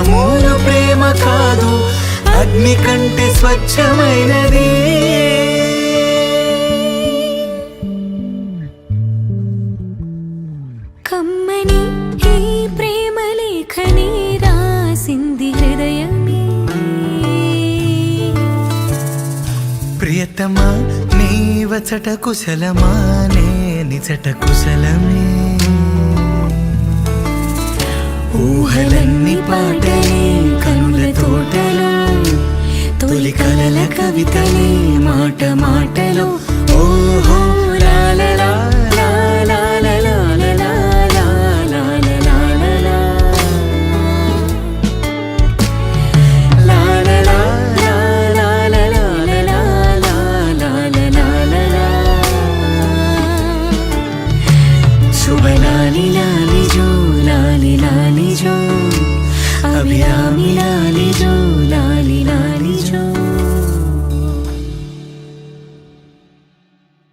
మామూలు ప్రేమ కాదు, అగ్ని కంటే స్వచ్ఛమైనది. కమ్మని ఈ ప్రేమ లేఖని రాసింది హృదయమే. ప్రియతమా నీ వచట కుశలమా, నే నిజట కుశలమే. ఊహలన్నీ పాటలే కనుల తోటలో, తొలి కలల కవితలే మాట మాటలో. ఓహో లాలలా లాలలా లాలలా లాలలా లాలలా లాలలా లాలలా. శుభ లాలి లాలి జో, లాలి లాలి జో, అభిరామి లాలి జో.